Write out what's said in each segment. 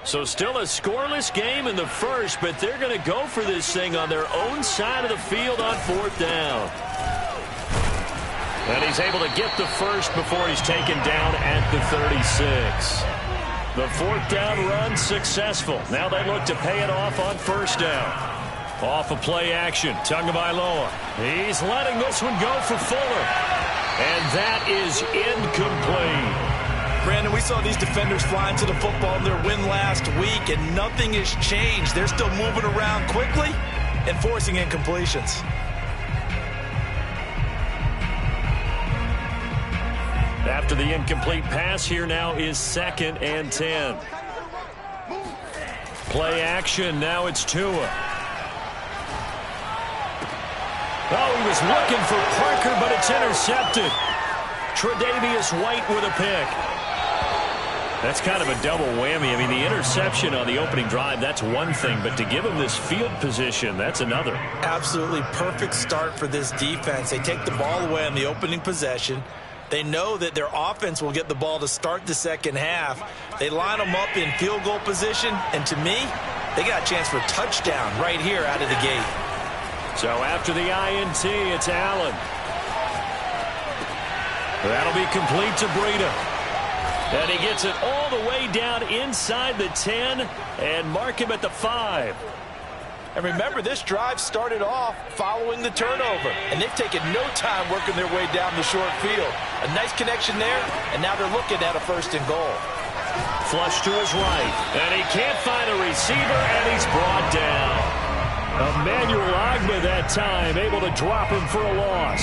So still a scoreless game in the first, but they're going to go for this thing on their own side of the field on 4th down. And he's able to get the first before he's taken down at the 36. The 4th down run successful. Now they look to pay it off on 1st down. Off of play action, Tagovailoa. He's letting this one go for Fuller. And that is incomplete. Brandon, we saw these defenders flying to the football in their win last week, and nothing has changed. They're still moving around quickly and forcing incompletions. After the incomplete pass, here now is 2nd and 10. Play action, now it's Tua. Oh, he was looking for Parker, but it's intercepted. Tre'Davious White with a pick. That's kind of a double whammy. I mean, the interception on the opening drive, that's one thing, but to give him this field position, that's another. Absolutely perfect start for this defense. They take the ball away on the opening possession. They know that their offense will get the ball to start the second half. They line them up in field goal position, and to me, they got a chance for a touchdown right here out of the gate. So after the INT, it's Allen. That'll be complete to Breida. And he gets it all the way down inside the 10 and mark him at the 5. And remember, this drive started off following the turnover, and they've taken no time working their way down the short field. A nice connection there, and now they're looking at a 1st and goal. Flush to his right, and he can't find a receiver, and he's brought down. Emmanuel Ogbah that time, able to drop him for a loss.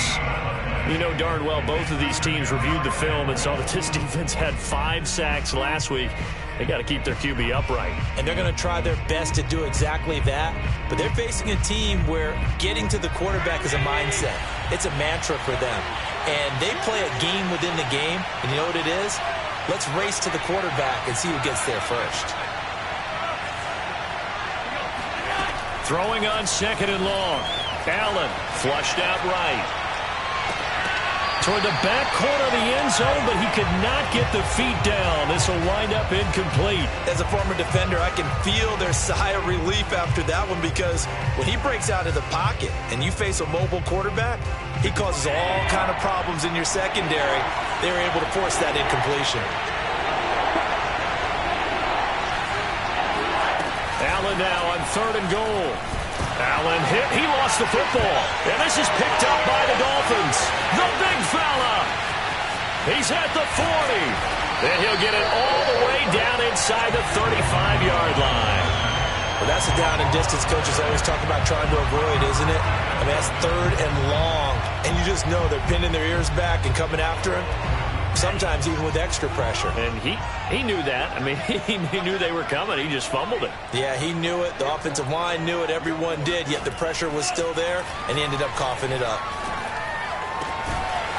You know darn well both of these teams reviewed the film and saw that this defense had 5 sacks last week. They got to keep their QB upright. And they're going to try their best to do exactly that. But they're facing a team where getting to the quarterback is a mindset. It's a mantra for them. And they play a game within the game. And you know what it is? Let's race to the quarterback and see who gets there first. Throwing on 2nd and long. Allen flushed out right. Toward the back corner of the end zone, but he could not get the feet down. This will wind up incomplete. As a former defender, I can feel their sigh of relief after that one, because when he breaks out of the pocket and you face a mobile quarterback, he causes all kind of problems in your secondary. They were able to force that incompletion. Allen now on 3rd and goal. Allen hit. He lost the football. And this is picked up by the Dolphins. The big fella. He's at the 40. And he'll get it all the way down inside the 35-yard line. Well, that's a down and distance coaches always talk about trying to avoid, isn't it? I mean, that's 3rd and long. And you just know they're pinning their ears back and coming after him. Sometimes even with extra pressure. And he knew that. I mean, he knew they were coming. He just fumbled it. Yeah, he knew it. The offensive line knew it. Everyone did. Yet the pressure was still there, and he ended up coughing it up.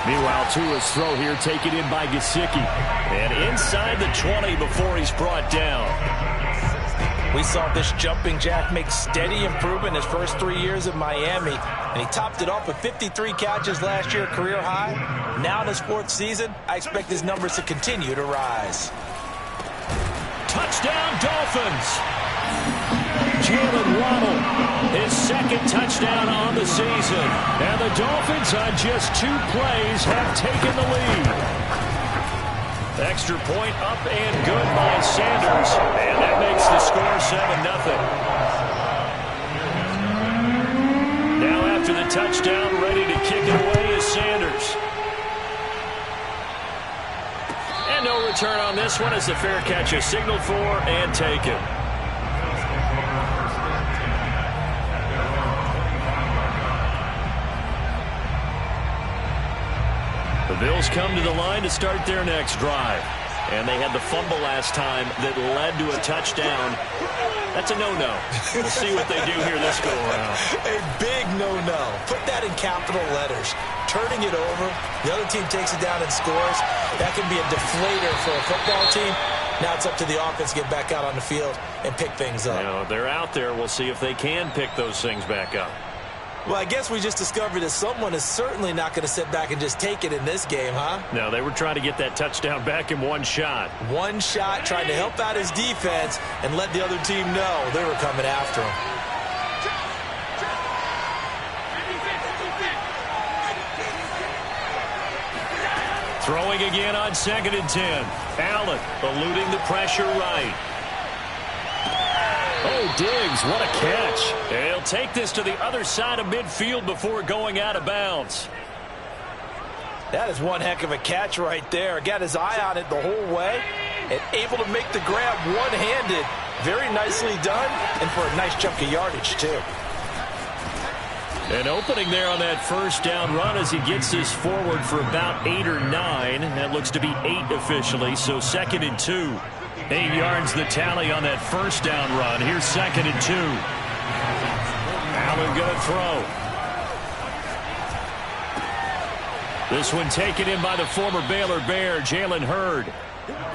Meanwhile, Tua's throw here taken in by Gesicki. And inside the 20 before he's brought down. We saw this jumping jack make steady improvement his first 3 years in Miami, and he topped it off with 53 catches last year, career high. Now in his 4th season, I expect his numbers to continue to rise. Touchdown, Dolphins! Jalen Waddle, his 2nd touchdown on the season. And the Dolphins on just 2 plays have taken the lead. Extra point up and good by Sanders. And that makes the score 7-0. Now after the touchdown, ready to kick it away is Sanders. And no return on this one as the fair catch is signaled for and taken. The Bills come to the line to start their next drive. And they had the fumble last time that led to a touchdown. That's a no-no. We'll see what they do here this go-around. A big no-no. Put that in capital letters. Turning it over, the other team takes it down and scores. That can be a deflator for a football team. Now it's up to the offense to get back out on the field and pick things up. You know, they're out there. We'll see if they can pick those things back up. Well, I guess we just discovered that someone is certainly not going to sit back and just take it in this game, huh? No, they were trying to get that touchdown back in one shot. One shot, trying to help out his defense and let the other team know they were coming after him. Throwing again on 2nd and 10. Allen eluding the pressure right. Oh, Diggs, what a catch. He'll take this to the other side of midfield before going out of bounds. That is one heck of a catch right there. Got his eye on it the whole way and able to make the grab one-handed. Very nicely done, and for a nice chunk of yardage, too. An opening there on that first down run as he gets this forward for about 8 or 9. That looks to be 8 officially, so 2nd and 2. 8 yards the tally on that first down run. Here's 2nd and 2. Allen going to throw. This one taken in by the former Baylor Bear, Jalen Hurd.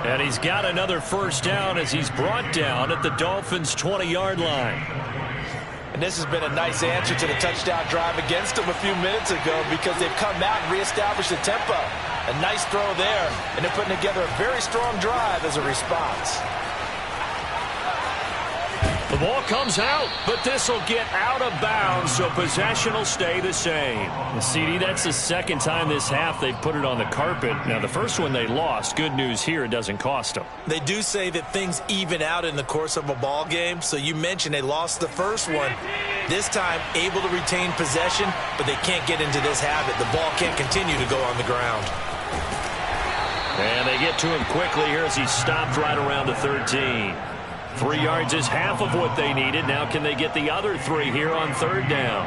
And he's got another first down as he's brought down at the Dolphins' 20-yard line. And this has been a nice answer to the touchdown drive against them a few minutes ago because they've come out and reestablished the tempo. A nice throw there, and they're putting together a very strong drive as a response. The ball comes out, but this will get out of bounds, so possession will stay the same. CD, that's the second time this half they've put it on the carpet. Now, the first one they lost. Good news here, it doesn't cost them. They do say that things even out in the course of a ball game, so you mentioned they lost the first one. This time, able to retain possession, but they can't get into this habit. The ball can't continue to go on the ground. And they get to him quickly here as he stopped right around the 13. 3 yards is half of what they needed. Now can they get the other 3 here on 3rd down?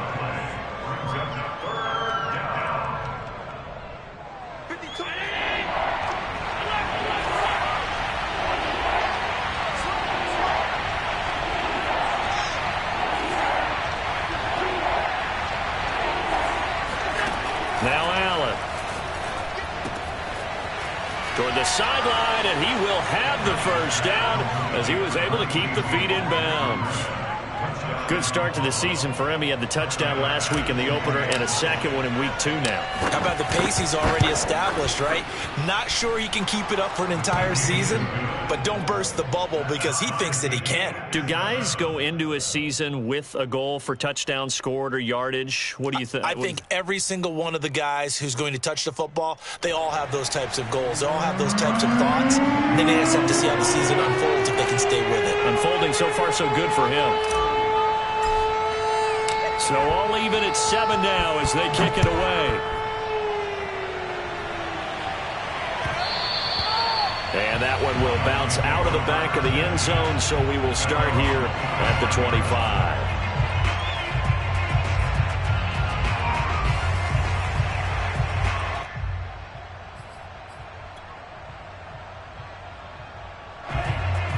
Now Allen. Toward the sideline, and he will have the first down as he was able to keep the feet in bounds. Good start to the season for him. He had the touchdown last week in the opener and a second one in week 2 now. How about the pace he's already established, right? Not sure he can keep it up for an entire season, but don't burst the bubble because he thinks that he can. Do guys go into a season with a goal for touchdowns scored or yardage? What do you think? I think every single one of the guys who's going to touch the football, they all have those types of goals. They all have those types of thoughts. Then they just have to see how the season unfolds if they can stay with it. Unfolding so far so good for him. So all even at 7 now as they kick it away. And that one will bounce out of the back of the end zone, so we will start here at the 25.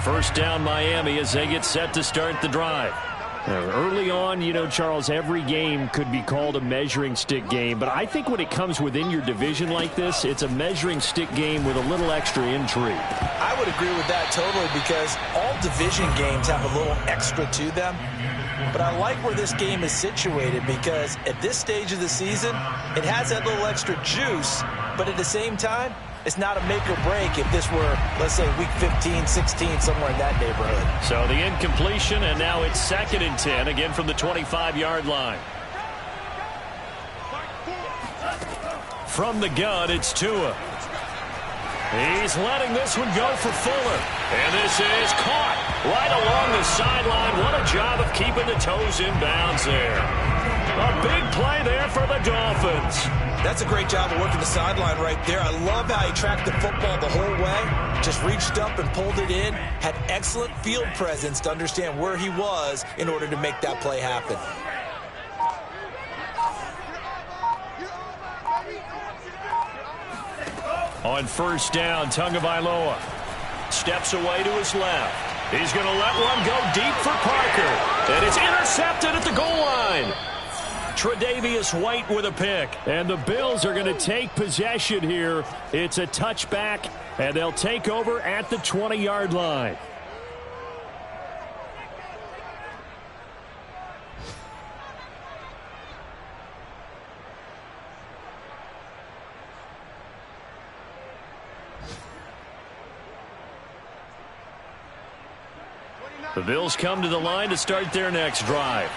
First down Miami as they get set to start the drive. Early on, you know, Charles, every game could be called a measuring stick game. But I think when it comes within your division like this, it's a measuring stick game with a little extra intrigue. I would agree with that totally because all division games have a little extra to them. But I like where this game is situated because at this stage of the season, it has that little extra juice. But at the same time, it's not a make or break if this were, let's say, week 15, 16, somewhere in that neighborhood. So the incompletion, and now it's 2nd and 10, again from the 25-yard line. From the gun, it's Tua. He's letting this one go for Fuller. And this is caught right along the sideline. What a job of keeping the toes in bounds there. A big play there for the Dolphins. That's a great job of working the sideline right there. I love how he tracked the football the whole way. Just reached up and pulled it in. Had excellent field presence to understand where he was in order to make that play happen. On first down, Tagovailoa steps away to his left. He's going to let one go deep for Parker. And it's intercepted at the goal line. Tre'Davious White with a pick. And the Bills are going to take possession here. It's a touchback, and they'll take over at the 20-yard line. The Bills come to the line to start their next drive.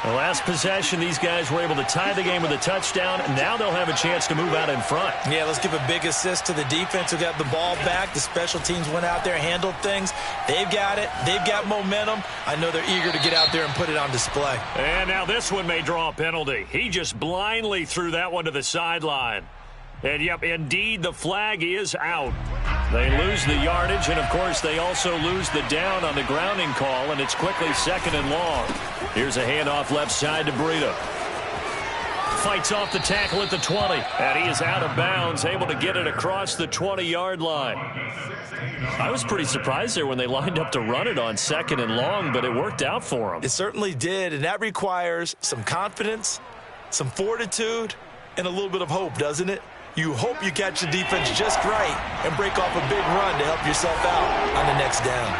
The last possession, these guys were able to tie the game with a touchdown, and now they'll have a chance to move out in front. Yeah, let's give a big assist to the defense who got the ball back. The special teams went out there, handled things. They've got it. They've got momentum. I know they're eager to get out there and put it on display. And now this one may draw a penalty. He just blindly threw that one to the sideline. And, yep, indeed, the flag is out. They lose the yardage, and, of course, they also lose the down on the grounding call, and it's quickly second and long. Here's a handoff left side to Breida. Fights off the tackle at the 20, and he is out of bounds, able to get it across the 20-yard line. I was pretty surprised there when they lined up to run it on second and long, but it worked out for them. It certainly did, and that requires some confidence, some fortitude, and a little bit of hope, doesn't it? You hope you catch the defense just right and break off a big run to help yourself out on the next down.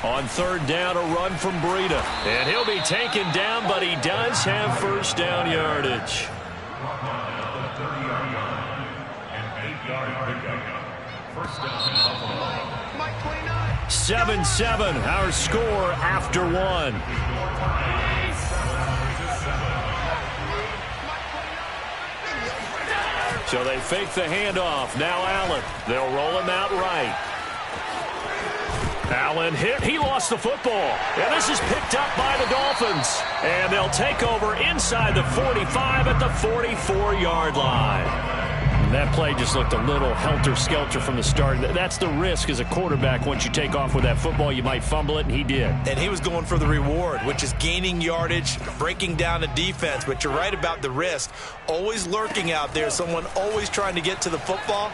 On third down, a run from Breida. And he'll be taken down, but he does have first down yardage. 7-7, our score after one. So they fake the handoff. Now Allen. They'll roll him out right. Allen hit. He lost the football. And this is picked up by the Dolphins. And they'll take over inside the 45 at the 44-yard line. That play just looked a little helter-skelter from the start. That's the risk as a quarterback. Once you take off with that football, you might fumble it, and he did. And he was going for the reward, which is gaining yardage, breaking down the defense. But you're right about the risk. Always lurking out there, someone always trying to get to the football.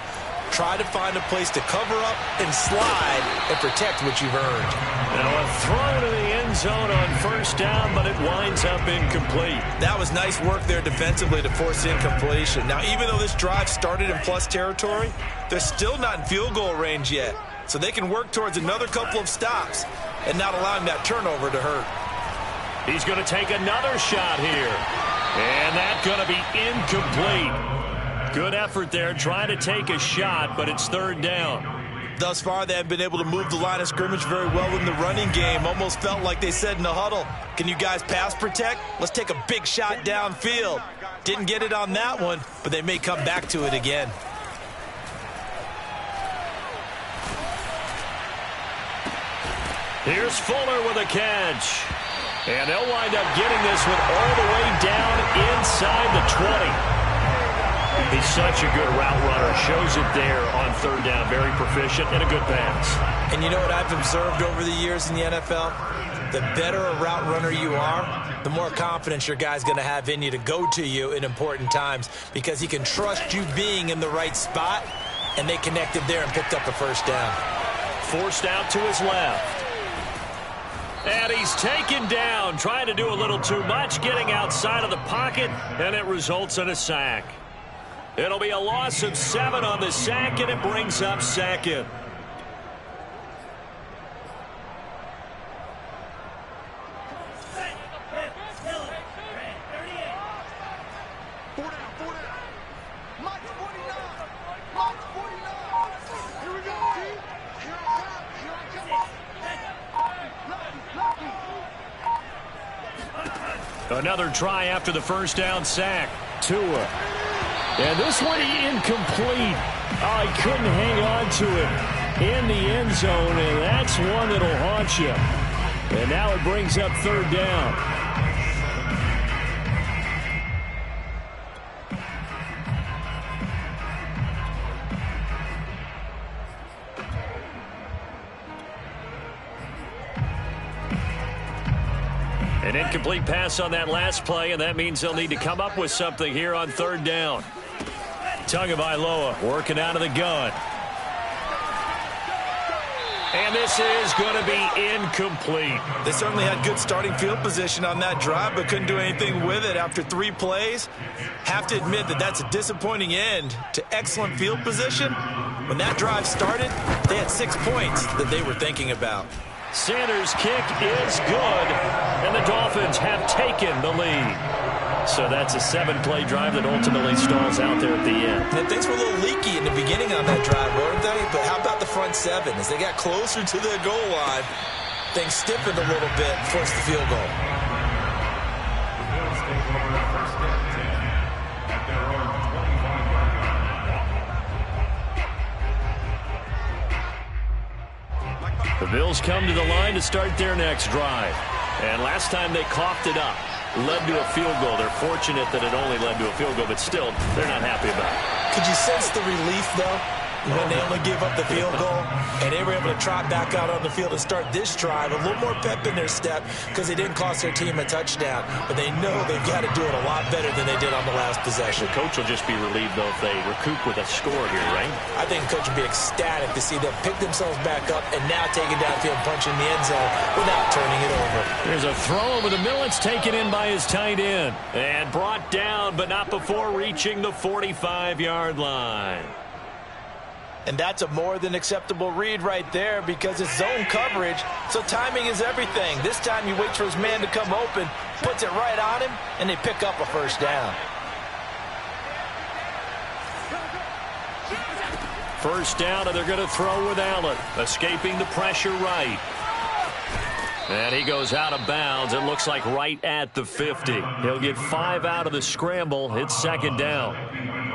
Try to find a place to cover up and slide and protect what you've earned. Now a throw to the end zone on first down, but it winds up incomplete. That was nice work there defensively to force incompletion. Now, even though this drive started in plus territory, they're still not in field goal range yet. So they can work towards another couple of stops and not allowing that turnover to hurt. He's going to take another shot here. And that's going to be incomplete. Good effort there, trying to take a shot, but it's third down. Thus far, they have been able to move the line of scrimmage very well in the running game. Almost felt like they said in the huddle, can you guys pass protect? Let's take a big shot downfield. Didn't get it on that one, but they may come back to it again. Here's Fuller with a catch. And they'll wind up getting this one all the way down inside the 20. He's such a good route runner. Shows it there on third down. Very proficient and a good pass. And you know what I've observed over the years in the NFL? The better a route runner you are, the more confidence your guy's going to have in you to go to you in important times because he can trust you being in the right spot, and they connected there and picked up a first down. Forced out to his left. And he's taken down, trying to do a little too much, getting outside of the pocket, and it results in a sack. It'll be a loss of 7 on the sack, and it brings up second. Another try after the first down sack. Tua. And this one incomplete. Oh, he couldn't hang on to it in the end zone, and that's one that'll haunt you. And now it brings up third down. An incomplete pass on that last play, and that means they'll need to come up with something here on third down. Tagovailoa working out of the gun. And this is going to be incomplete. They certainly had good starting field position on that drive, but couldn't do anything with it after 3 plays. Have to admit that that's a disappointing end to excellent field position. When that drive started, they had 6 points that they were thinking about. Sanders' kick is good, and the Dolphins have taken the lead. So that's a 7-play drive that ultimately stalls out there at the end. And things were a little leaky in the beginning on that drive, weren't they? But how about the front seven? As they got closer to the goal line, things stiffened a little bit and forced the field goal. The Bills come to the line to start their next drive. And last time they coughed it up, led to a field goal. They're fortunate that it only led to a field goal, but still, they're not happy about it. Could you sense the relief, though, when they only gave up the field goal and they were able to trot back out on the field and start this drive? A little more pep in their step because they didn't cost their team a touchdown, but they know they've got to do it a lot better than they did on the last possession. The coach will just be relieved, though, if they recoup with a score here, right? I think the coach will be ecstatic to see them pick themselves back up and now take it downfield, punch in the end zone without turning it over. There's a throw over the middle. It's taken in by his tight end and brought down, but not before reaching the 45-yard line. And that's a more than acceptable read right there because it's zone coverage, so timing is everything. This time he waits for his man to come open, puts it right on him, and they pick up a first down. First down, and they're going to throw with Allen, escaping the pressure right. And he goes out of bounds. It looks like right at the 50. He'll get 5 out of the scramble. It's second down.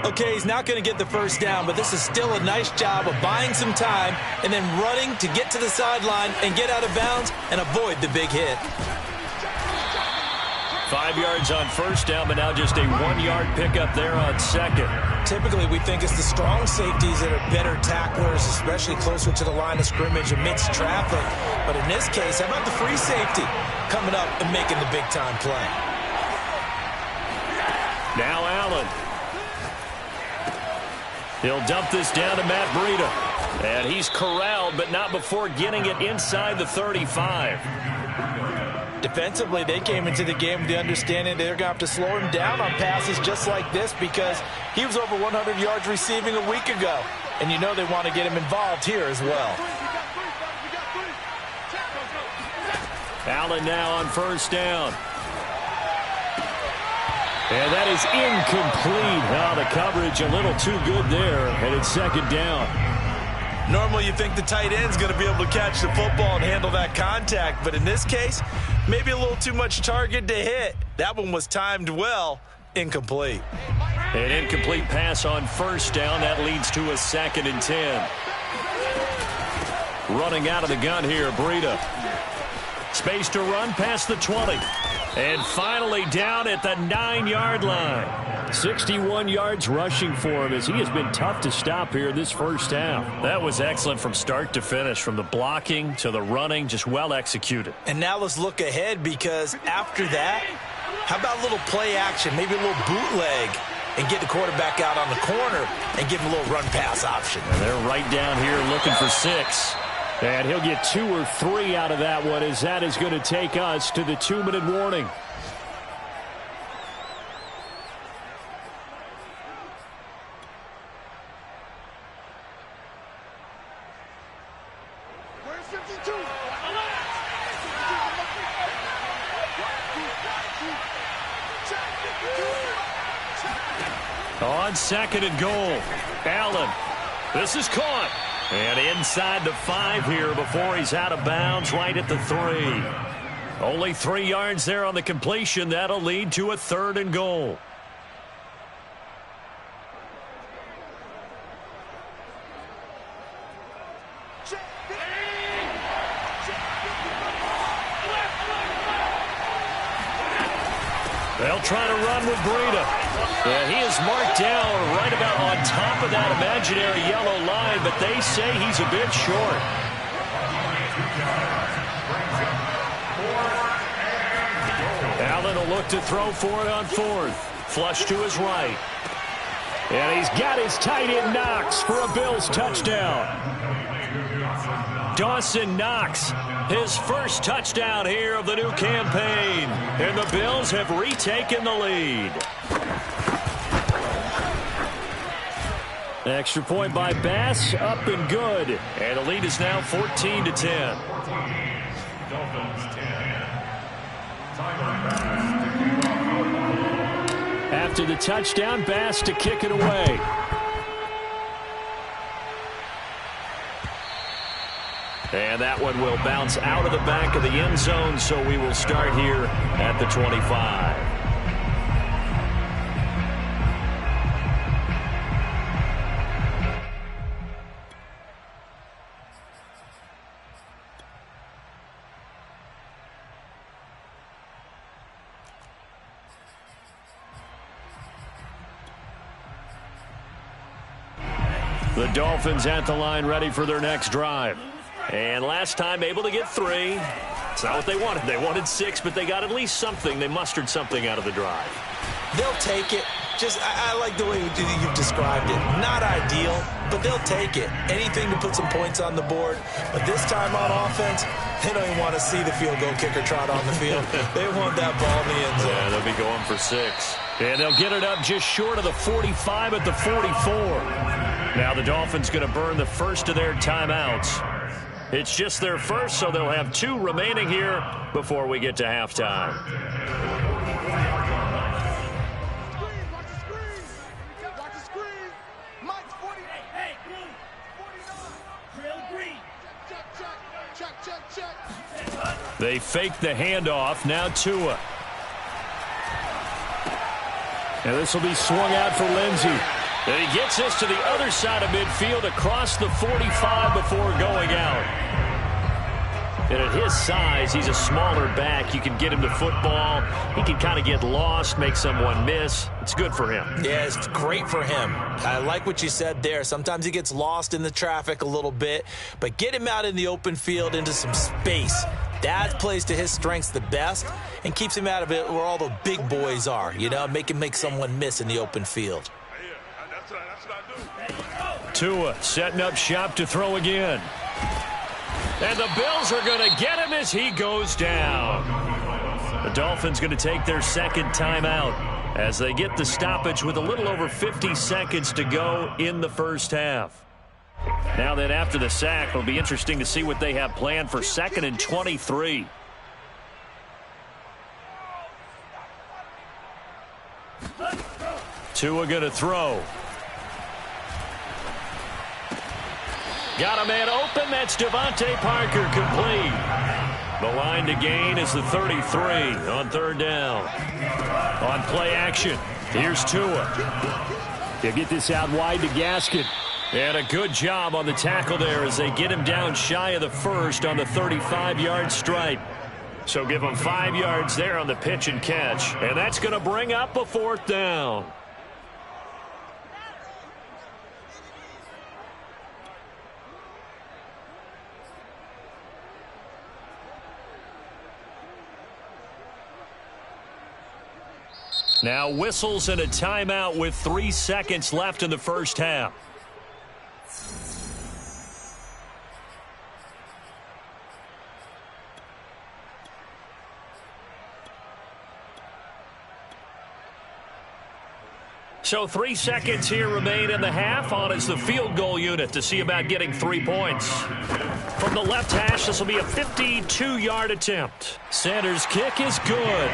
Okay, he's not going to get the first down, but this is still a nice job of buying some time and then running to get to the sideline and get out of bounds and avoid the big hit. 5 yards on first down, but now just a 1-yard pickup there on second. Typically, we think it's the strong safeties that are better tacklers, especially closer to the line of scrimmage amidst traffic. But in this case, how about the free safety coming up and making the big-time play? Now Allen. He'll dump this down to Matt Breida. And he's corralled, but not before getting it inside the 35. Defensively, they came into the game with the understanding they're going to have to slow him down on passes just like this because he was over 100 yards receiving a week ago. And you know they want to get him involved here as well. Allen now on first down. And that is incomplete. Now the coverage a little too good there, and it's second down. Normally you think the tight end's going to be able to catch the football and handle that contact, but in this case, maybe a little too much target to hit. That one was timed well, incomplete. An incomplete pass on first down. That leads to a 2nd and 10. Running out of the gun here, Breida. Space to run past the 20. And finally down at the 9-yard line. 61 yards rushing for him as he has been tough to stop here this first half. That was excellent from start to finish, from the blocking to the running, just well executed. And now let's look ahead because after that, how about a little play action, maybe a little bootleg, and get the quarterback out on the corner and give him a little run pass option. And they're right down here looking for 6. And he'll get 2 or 3 out of that one as that is going to take us to the 2-minute warning. On 2nd and goal, Allen. This is caught. And inside the 5 here before he's out of bounds right at the 3. Only 3 yards there on the completion. That'll lead to a 3rd and goal. They'll try to run with Breida. And he is marked down right about on top of that imaginary yellow line, but they say he's a bit short. Allen will look to throw for it on 4th. Flush to his right. And he's got his tight end Knox for a Bills touchdown. Dawson Knox, his first touchdown here of the new campaign. And the Bills have retaken the lead. Extra point by Bass, up and good. And the lead is now 14-10. After the touchdown, Bass to kick it away. And that one will bounce out of the back of the end zone, so we will start here at the 25. The Dolphins at the line ready for their next drive. And last time able to get 3. It's not what they wanted. They wanted 6, but they got at least something. They mustered something out of the drive. They'll take it. I like the way you've described it. Not ideal, but they'll take it. Anything to put some points on the board. But this time on offense, they don't even want to see the field goal kicker trot on the field. They want that ball in the end zone. Yeah, they'll be going for 6. And they'll get it up just short of the 45 at the 44. Now the Dolphins going to burn the first of their timeouts. It's just their first, so they'll have 2 remaining here before we get to halftime. They fake the handoff. Now Tua. And this will be swung out for Lindsey. And he gets this to the other side of midfield across the 45 before going out. And at his size, he's a smaller back. You can get him to football. He can kind of get lost, make someone miss. It's good for him. Yeah, it's great for him. I like what you said there. Sometimes he gets lost in the traffic a little bit, but get him out in the open field into some space. That plays to his strengths the best and keeps him out of it where all the big boys are, you know, make him make someone miss in the open field. Tua setting up shop to throw again. And the Bills are going to get him as he goes down. The Dolphins going to take their second timeout as they get the stoppage with a little over 50 seconds to go in the first half. Now then, after the sack, it'll be interesting to see what they have planned for 2nd and 23. Tua going to throw. Got a man open. That's Devontae Parker, complete. The line to gain is the 33 on 3rd down. On play action, here's Tua. He'll get this out wide to Gaskin. And a good job on the tackle there as they get him down shy of the first on the 35-yard stripe. So give him 5 yards there on the pitch and catch. And that's going to bring up a 4th down. Now whistles and a timeout with 3 seconds left in the first half. So 3 seconds here remain in the half. On is the field goal unit to see about getting 3 points. From the left hash, this will be a 52-yard attempt. Sanders' kick is good.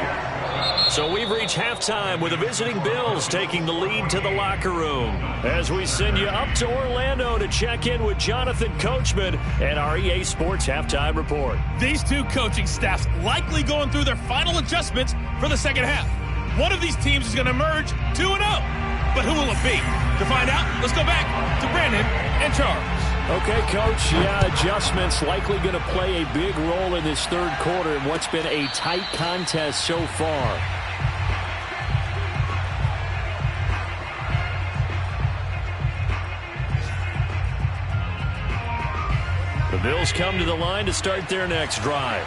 So we've reached halftime with the visiting Bills taking the lead to the locker room. As we send you up to Orlando to check in with Jonathan Coachman and our EA Sports Halftime Report. These 2 coaching staffs likely going through their final adjustments for the second half. One of these teams is going to emerge 2-0. But who will it be? To find out, let's go back to Brandon and Charles. Okay, Coach. Yeah, adjustments likely going to play a big role in this 3rd quarter in what's been a tight contest so far. The Bills come to the line to start their next drive.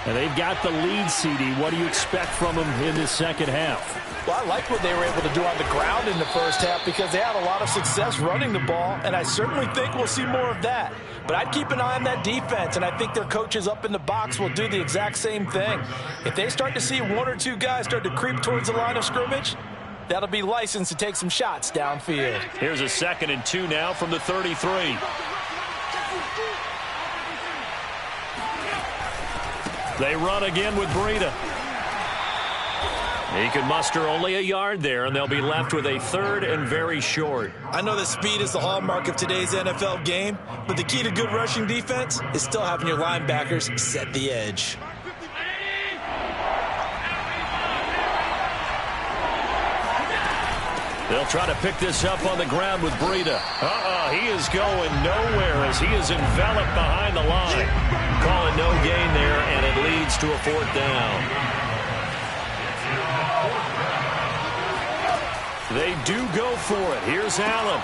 And they've got the lead, CD. What do you expect from them in this second half? Well, I like what they were able to do on the ground in the first half because they had a lot of success running the ball, and I certainly think we'll see more of that. But I'd keep an eye on that defense, and I think their coaches up in the box will do the exact same thing. If they start to see 1 or 2 guys start to creep towards the line of scrimmage, that'll be licensed to take some shots downfield. Here's a 2nd and 2 now from the 33. They run again with Breida. He can muster only a yard there, and they'll be left with a third and very short. I know that speed is the hallmark of today's NFL game, but the key to good rushing defense is still having your linebackers set the edge. They'll try to pick this up on the ground with Breida. He is going nowhere as he is enveloped behind the line. Calling no gain there, and it leads to a fourth down. They do go for it. Here's Allen.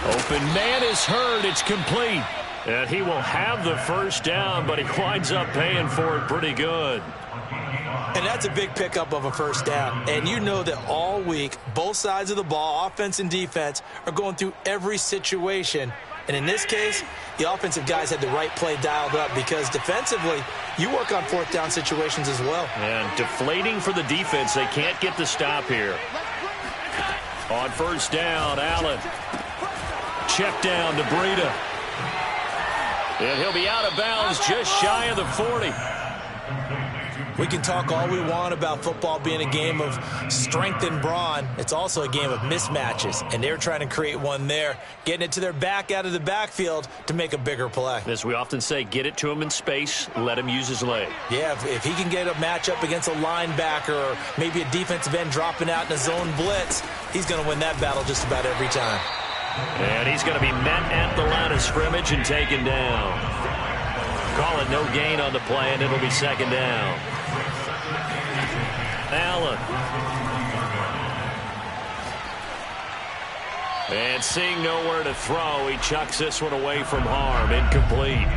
Open man is heard. It's complete. And he will have the first down, but he winds up paying for it pretty good. And that's a big pickup of a first down. And you know that all week, both sides of the ball, offense and defense, are going through every situation. And in this case, the offensive guys had the right play dialed up because defensively, you work on fourth down situations as well. And deflating for the defense. They can't get the stop here. On first down, Allen. Check down to Breida. And he'll be out of bounds just shy of the 40. We can talk all we want about football being a game of strength and brawn. It's also a game of mismatches, and they're trying to create one there, getting it to their back out of the backfield to make a bigger play. As we often say, get it to him in space, let him use his leg. Yeah, if he can get a matchup against a linebacker or maybe a defensive end dropping out in a zone blitz, he's going to win that battle just about every time. And he's going to be met at the line of scrimmage and taken down. Call it no gain on the play, and it'll be second down. Allen. And seeing nowhere to throw, he chucks this one away from harm. Incomplete.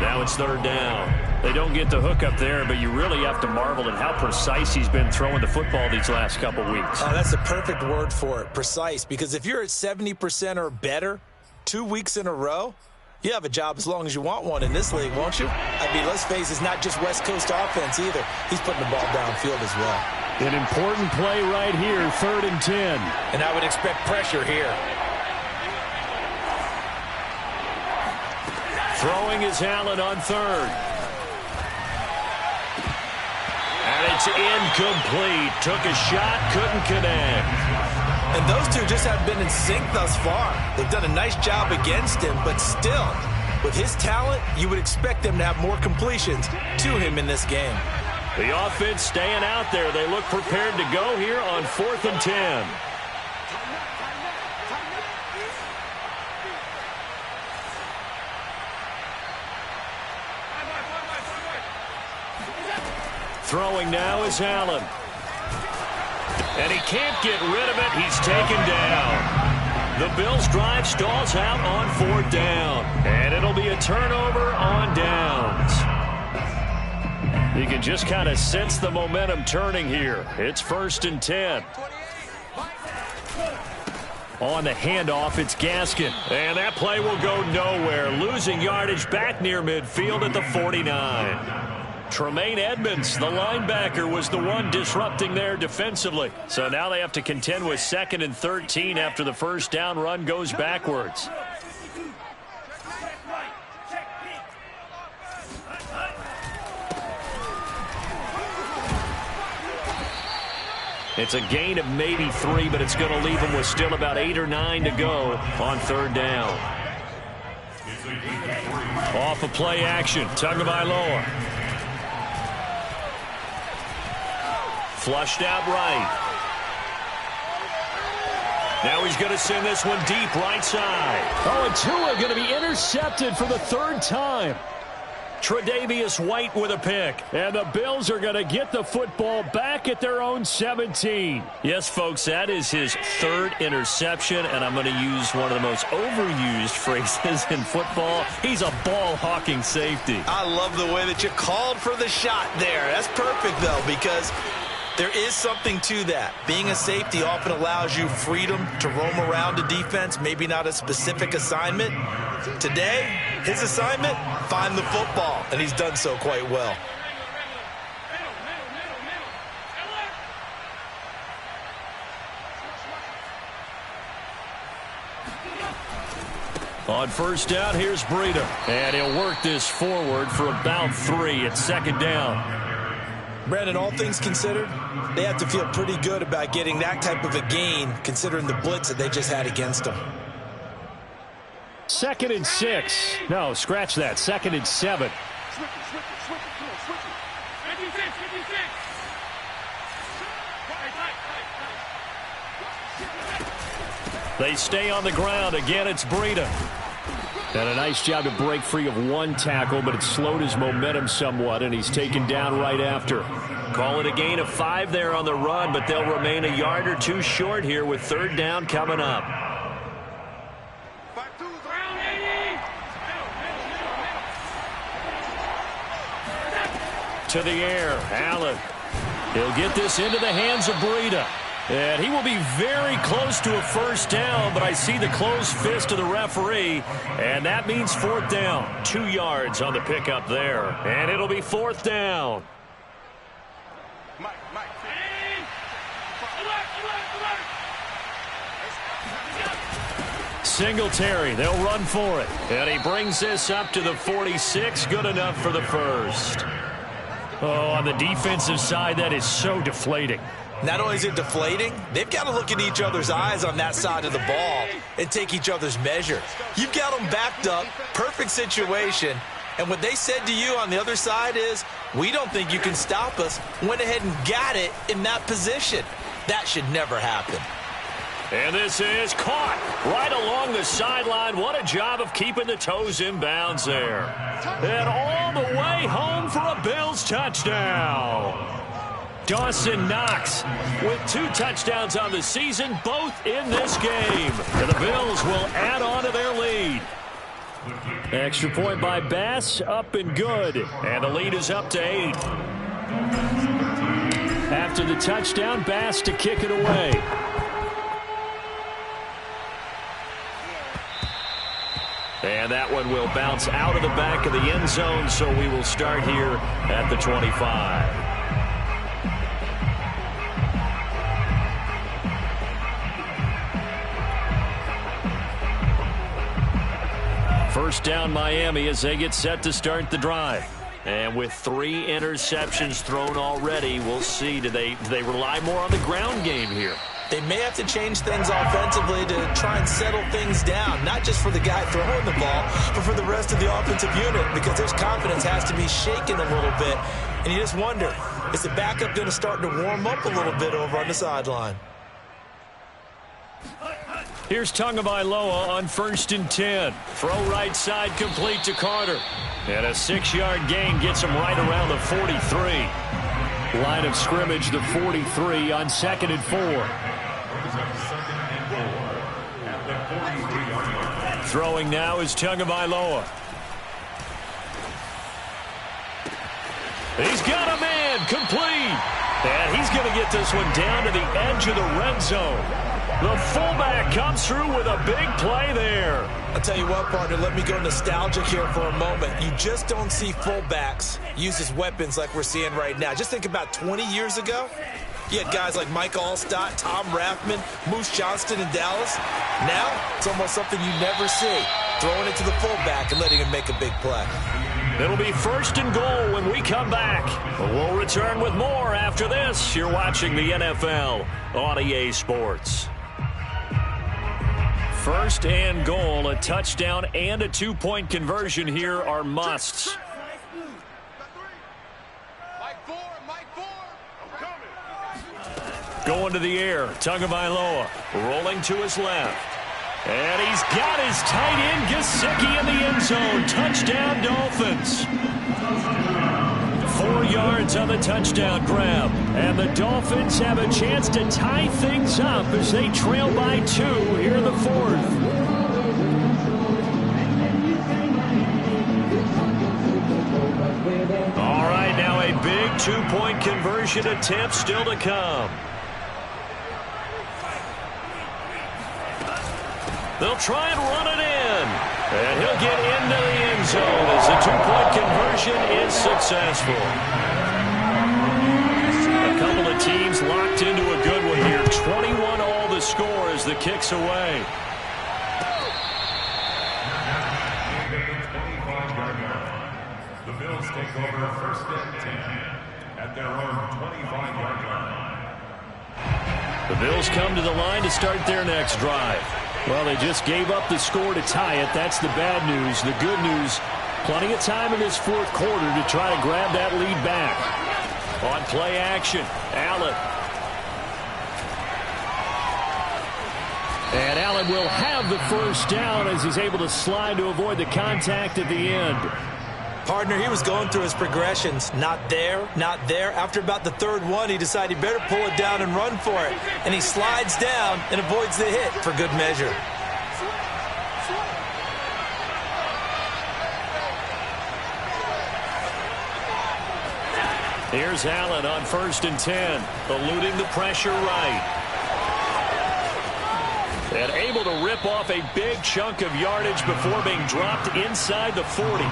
Now it's third down. They don't get the hook up there, but you really have to marvel at how precise he's been throwing the football these last couple weeks. Oh, that's the perfect word for it, precise. Because if you're at 70% or better 2 weeks in a row, you have a job as long as you want one in this league, won't you? I mean, let's face it, it's not just West Coast offense either. He's putting the ball downfield as well. An important play right here, 3rd and 10. And I would expect pressure here. Throwing is Allen on 3rd. And it's incomplete. Took a shot, couldn't connect. And those two just have been in sync thus far. They've done a nice job against him, but still, with his talent, you would expect them to have more completions to him in this game. The offense staying out there. They look prepared to go here on 4th and 10. Throwing now is Allen. And he can't get rid of it. He's taken down. The Bills' drive stalls out on 4th down. And it'll be a turnover on downs. You can just kind of sense the momentum turning here. It's 1st and 10. On the handoff, it's Gaskin. And that play will go nowhere. Losing yardage back near midfield at the 49. Tremaine Edmonds, the linebacker, was the one disrupting there defensively. So now they have to contend with 2nd and 13 after the first down run goes backwards. It's a gain of maybe 3, but it's going to leave them with still about 8 or 9 to go on 3rd down. Off of play action, Tagovailoa. Flushed out right. Now he's going to send this one deep right side. Oh, and Tua going to be intercepted for the 3rd time. Tre'Davious White with a pick. And the Bills are going to get the football back at their own 17. Yes, folks, that is his 3rd interception, and I'm going to use one of the most overused phrases in football. He's a ball-hawking safety. I love the way that you called for the shot there. That's perfect, though, because there is something to that. Being a safety often allows you freedom to roam around a defense, maybe not a specific assignment. Today, his assignment, find the football, and he's done so quite well. On first down, here's Breida. And he'll work this forward for about 3. It's second down. Brandon, all things considered, they have to feel pretty good about getting that type of a gain considering the blitz that they just had against them. 2nd and 6. No, scratch that. 2nd and 7. They stay on the ground. Again, it's Breida. Done a nice job to break free of 1 tackle, but it slowed his momentum somewhat, and he's taken down right after. Call it a gain of 5 there on the run, but they'll remain a yard or 2 short here with 3rd down coming up. To the air, Allen. He'll get this into the hands of Breida. And he will be very close to a first down, but I see the closed fist of the referee, and that means 4th down. 2 yards on the pickup there, and it'll be 4th down. Singletary, they'll run for it. And he brings this up to the 46, good enough for the first. Oh, on the defensive side, that is so deflating. Not only is it deflating, they've got to look in each other's eyes on that side of the ball and take each other's measure. You've got them backed up, perfect situation, and what they said to you on the other side is, we don't think you can stop us. Went ahead and got it in that position. That should never happen. And this is caught right along the sideline. What a job of keeping the toes in bounds there. And all the way home for a Bills touchdown. Dawson Knox with 2 touchdowns on the season, both in this game. And the Bills will add on to their lead. Extra point by Bass, up and good. And the lead is up to 8. After the touchdown, Bass to kick it away. And that one will bounce out of the back of the end zone, so we will start here at the 25. First down Miami as they get set to start the drive. And with 3 interceptions thrown already, we'll see. Do they rely more on the ground game here? They may have to change things offensively to try and settle things down, not just for the guy throwing the ball, but for the rest of the offensive unit, because their confidence has to be shaken a little bit. And you just wonder, is the backup going to start to warm up a little bit over on the sideline? Here's Tagovailoa on 1st and 10. Throw right side complete to Carter. And a 6-yard gain gets him right around the 43. Line of scrimmage, the 43 on 2nd and 4. Throwing now is Tagovailoa. He's got a man complete. And he's going to get this one down to the edge of the red zone. The fullback comes through with a big play there. I'll tell you what, partner, let me go nostalgic here for a moment. You just don't see fullbacks use as weapons like we're seeing right now. Just think about 20 years ago. You had guys like Mike Allstott, Tom Rathman, Moose Johnston in Dallas. Now, it's almost something you never see. Throwing it to the fullback and letting him make a big play. It'll be 1st and goal when we come back. We'll return with more after this. You're watching the NFL on EA Sports. 1st and goal, a touchdown and a 2-point conversion here are musts. Going to the air, Tagovailoa rolling to his left. And he's got his tight end, Gesicki, in the end zone. Touchdown, Dolphins. 4 yards on the touchdown grab. And the Dolphins have a chance to tie things up as they trail by 2 here in the 4th. All right, now a big 2-point conversion attempt still to come. They'll try and run it in. And he'll get into the end zone as the 2-point conversion is successful. A couple of teams locked into a good one here. 21 all the score as the kick's away. for first and 10 at their own 25-yard line. The Bills come to the line to start their next drive. Well, they just gave up the score to tie it. That's the bad news. The good news, plenty of time in this fourth quarter to try to grab that lead back. On play action, Allen. And Allen will have the first down as he's able to slide to avoid the contact at the end. Partner, he was going through his progressions. Not there, not there. After about the third one, he decided he better pull it down and run for it. And he slides down and avoids the hit for good measure. Here's Allen on 1st and 10, eluding the pressure right. And able to rip off a big chunk of yardage before being dropped inside the 40.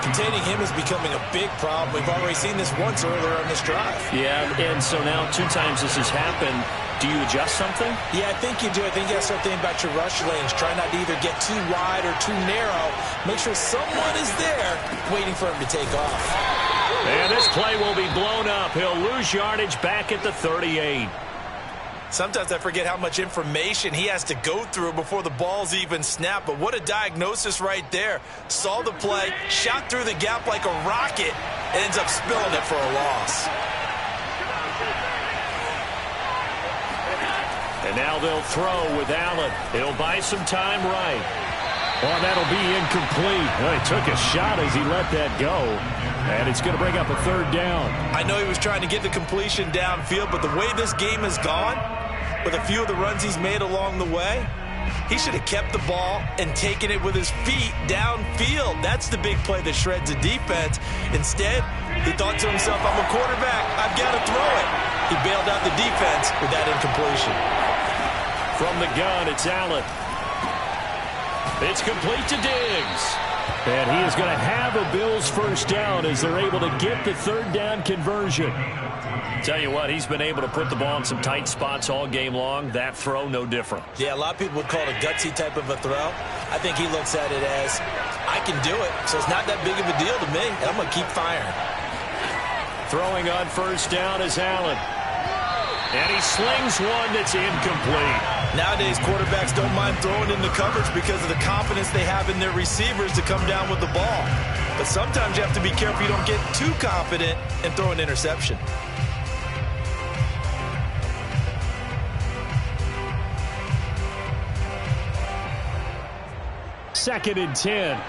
Containing him is becoming a big problem. We've already seen this once earlier on this drive. Yeah, and so now 2 times this has happened. Do you adjust something? Yeah, I think you do. I think you have to start thinking about your rush lanes. Try not to either get too wide or too narrow. Make sure someone is there waiting for him to take off. And this play will be blown up. He'll lose yardage back at the 38. Sometimes I forget how much information he has to go through before the ball's even snapped. But what a diagnosis right there. Saw the play, shot through the gap like a rocket, and ends up spilling it for a loss. And now they'll throw with Allen. He'll buy some time right. Oh, that'll be incomplete. Well, he took a shot as he let that go. And it's going to bring up a third down. I know he was trying to get the completion downfield, but the way this game has gone, with a few of the runs he's made along the way, he should have kept the ball and taken it with his feet downfield. That's the big play that shreds a defense. Instead, he thought to himself, I'm a quarterback, I've got to throw it. He bailed out the defense with that incompletion. From the gun, it's Allen. It's complete to Diggs. And he is going to have a Bills first down as they're able to get the third down conversion. Tell you what, he's been able to put the ball in some tight spots all game long. That throw, no different. Yeah, a lot of people would call it a gutsy type of a throw. I think he looks at it as, I can do it, so it's not that big of a deal to me, and I'm going to keep firing. Throwing on first down is Allen. And he slings one that's incomplete. Nowadays, quarterbacks don't mind throwing into coverage because of the confidence they have in their receivers to come down with the ball. But sometimes you have to be careful you don't get too confident and throw an interception. Second and 10.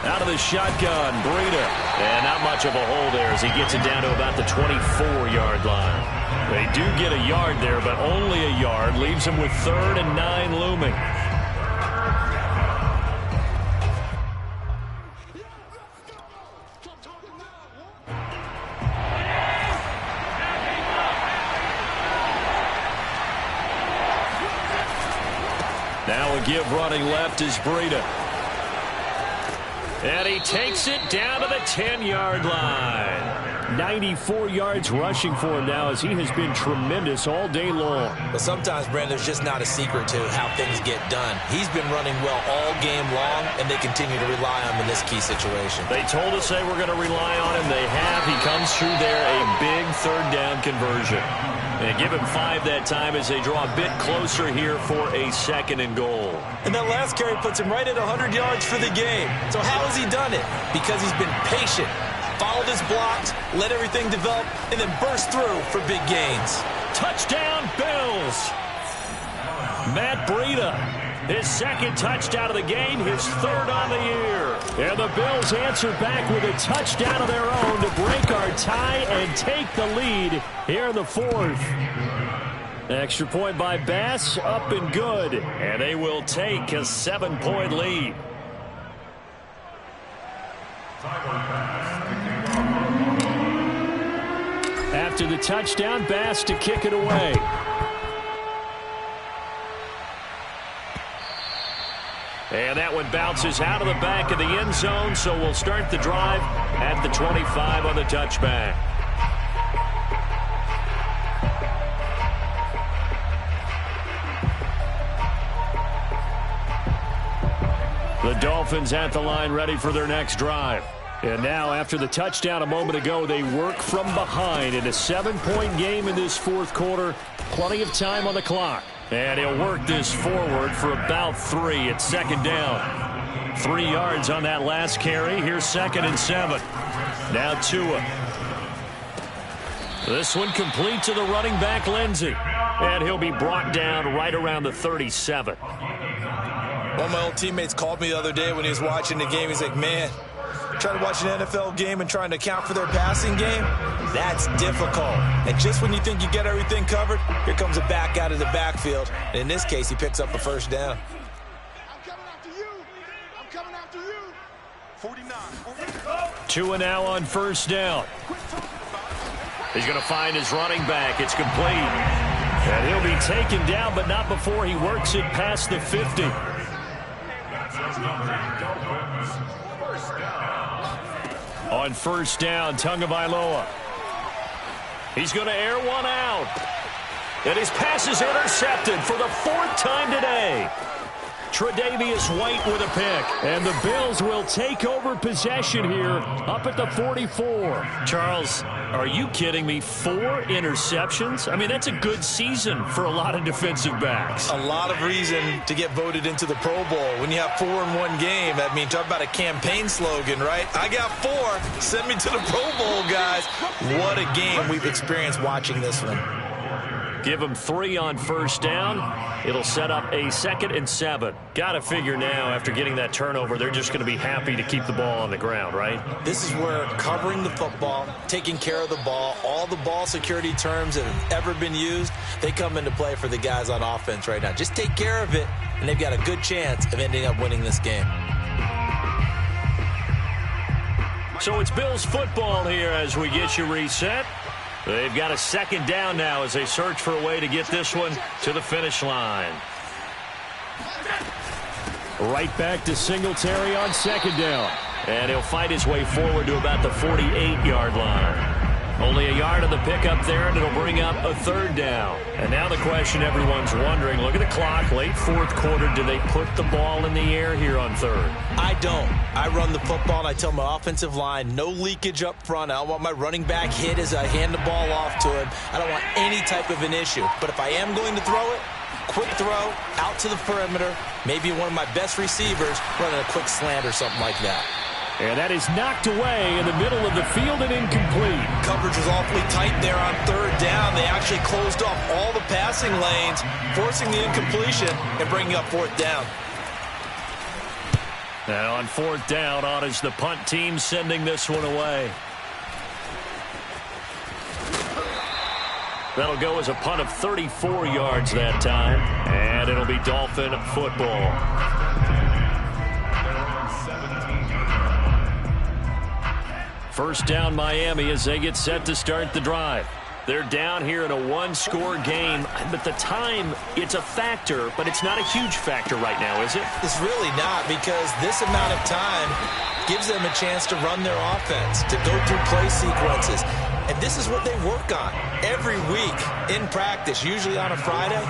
Out of the shotgun, Breida. And not much of a hole there as he gets it down to about the 24-yard line. They do get a yard there, but only a yard. Leaves him with 3rd and 9 looming. Now a give running left is Breida. And he takes it down to the 10-yard line. 94 yards rushing for him now as he has been tremendous all day long. But sometimes, Brandon, there's just not a secret to how things get done. He's been running well all game long, and they continue to rely on him in this key situation. They told us they were going to rely on him. They have. He comes through there, a big third down conversion. And give him 5 that time as they draw a bit closer here for a 2nd and goal. And that last carry puts him right at 100 yards for the game. So how has he done it? Because he's been patient, followed his blocks, let everything develop, and then burst through for big gains. Touchdown, Bills! Matt Breida, his 2nd touchdown of the game, his 3rd on the year. And the Bills answer back with a touchdown of their own to break our tie and take the lead here in the 4th. Extra point by Bass, up and good. And they will take a 7-point lead. After the touchdown, Bass to kick it away. And that one bounces out of the back of the end zone, so we'll start the drive at the 25 on the touchback. The Dolphins at the line ready for their next drive. And now, after the touchdown a moment ago, they work from behind in a 7-point game in this fourth quarter. Plenty of time on the clock. And he'll work this forward for about 3 at second down. 3 yards on that last carry. Here's 2nd and 7. Now Tua. This one complete to the running back, Lindsey. And he'll be brought down right around the 37. One of my old teammates called me the other day when he was watching the game. He's like, man, trying to watch an NFL game and trying to account for their passing game, that's difficult. And just when you think you get everything covered, here comes a back out of the backfield. And in this case, he picks up a first down. I'm coming after you. I'm coming after you. 49. Tua now on first down. He's going to find his running back. It's complete. And he'll be taken down, but not before he works it past the 50. On first down, Tagovailoa. He's going to air one out. And his pass is intercepted for the 4th time today. Tre'Davious White with a pick. And the Bills will take over possession here up at the 44. Charles, are you kidding me? 4 interceptions? I mean, that's a good season for a lot of defensive backs. A lot of reason to get voted into the Pro Bowl. When you have 4 in one game, I mean, talk about a campaign slogan, right? I got 4. Send me to the Pro Bowl, guys. What a game we've experienced watching this one. Give them 3 on first down. It'll set up a 2nd and 7. Got to figure now, after getting that turnover, they're just going to be happy to keep the ball on the ground, right? This is where covering the football, taking care of the ball, all the ball security terms that have ever been used, they come into play for the guys on offense right now. Just take care of it, and they've got a good chance of ending up winning this game. So it's Bills football here as we get you reset. They've got a 2nd down now as they search for a way to get this one to the finish line. Right back to Singletary on 2nd down. And he'll fight his way forward to about the 48-yard line. Only a yard of the pickup there, and it'll bring up a 3rd down. And now the question everyone's wondering, look at the clock, late 4th quarter, do they put the ball in the air here on 3rd? I don't. I run the football, and I tell my offensive line, no leakage up front. I don't want my running back hit as I hand the ball off to him. I don't want any type of an issue. But if I am going to throw it, quick throw, out to the perimeter, maybe one of my best receivers running a quick slant or something like that. And that is knocked away in the middle of the field and incomplete. Coverage was awfully tight there on 3rd down. They actually closed off all the passing lanes, forcing the incompletion and bringing up 4th down. And on 4th down, on is the punt team sending this one away. That'll go as a punt of 34 yards that time. And it'll be Dolphin football. First down Miami as they get set to start the drive. They're down here in a 1-score game, but the time, it's a factor, but it's not a huge factor right now, is it? It's really not, because this amount of time gives them a chance to run their offense, to go through play sequences. And this is what they work on every week in practice, usually on a Friday.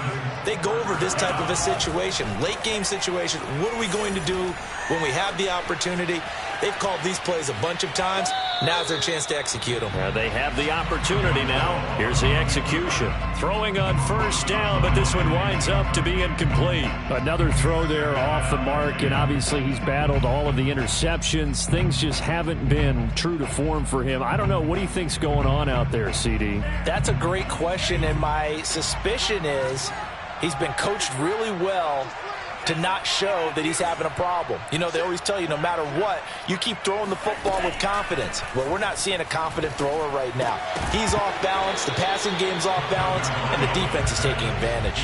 They go over this type of a situation, late game situation. What are we going to do when we have the opportunity? They've called these plays a bunch of times. Now's their chance to execute them. They have the opportunity now. Here's the execution. Throwing on first down, but this one winds up to be incomplete. Another throw there off the mark, and obviously he's battled all of the interceptions. Things just haven't been true to form for him. I don't know. What do you think's going on out there, CD? That's a great question, and my suspicion is he's been coached really well to not show that he's having a problem. You know, they always tell you no matter what, you keep throwing the football with confidence. Well, we're not seeing a confident thrower right now. He's off balance, the passing game's off balance, and the defense is taking advantage.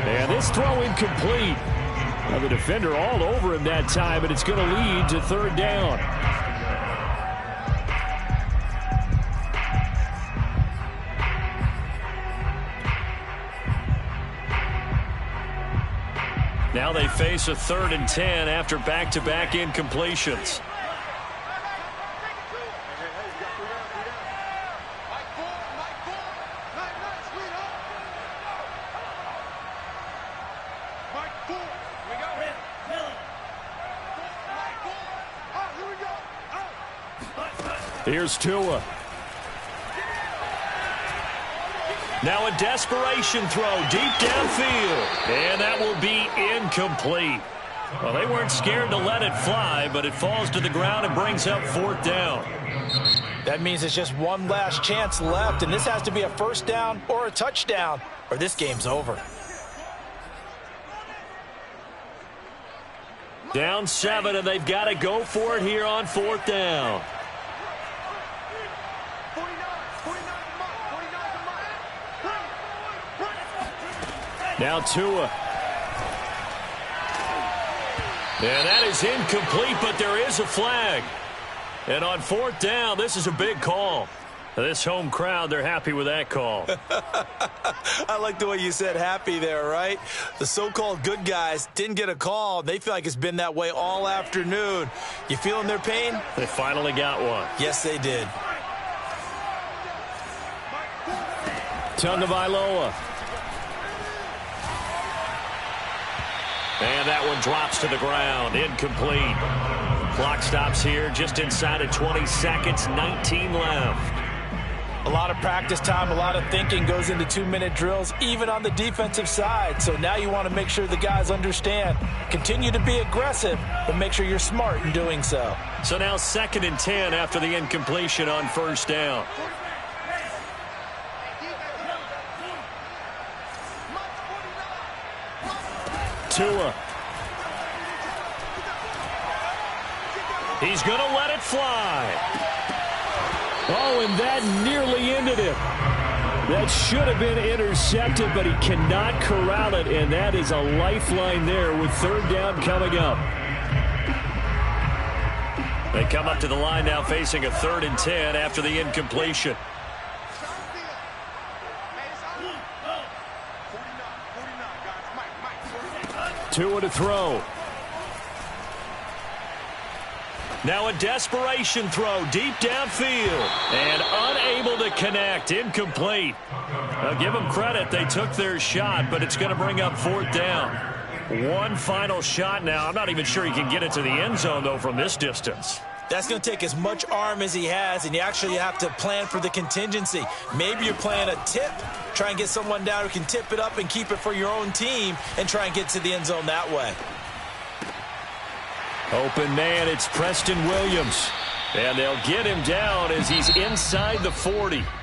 And this throw incomplete. Well, the defender all over him that time, and it's going to lead to 3rd down. Now they face a 3rd and 10 after back-to-back incompletions. Here's Tua. Now a desperation throw deep downfield. And that will be incomplete. Well, they weren't scared to let it fly, but it falls to the ground and brings up 4th down. That means it's just one last chance left, and this has to be a first down or a touchdown, or this game's over. Down 7, and they've got to go for it here on 4th down. Now Tua. And that is incomplete, but there is a flag. And on 4th down, this is a big call. This home crowd, they're happy with that call. I like the way you said happy there, right? The so-called good guys didn't get a call. They feel like it's been that way all afternoon. You feeling their pain? They finally got one. Yes, they did. Tagovailoa. And that one drops to the ground. Incomplete. Clock stops here just inside of 20 seconds. 19 left. A lot of practice time, a lot of thinking goes into 2-minute drills, even on the defensive side. So now you want to make sure the guys understand. Continue to be aggressive, but make sure you're smart in doing so. So now 2nd and 10 after the incompletion on 1st down. Tua. He's going to let it fly. Oh, and that nearly ended it. That should have been intercepted, but he cannot corral it, and that is a lifeline there with 3rd down coming up. They come up to the line now facing a 3rd and 10 after the incompletion. Tua to throw. Now a desperation throw deep downfield and unable to connect. Incomplete. Now give them credit. They took their shot, but it's going to bring up 4th down. One final shot now. I'm not even sure he can get it to the end zone, though, from this distance. That's going to take as much arm as he has, and you actually have to plan for the contingency. Maybe you're playing a tip. Try and get someone down who can tip it up and keep it for your own team and try and get to the end zone that way. Open man, it's Preston Williams. And they'll get him down as he's inside the 40.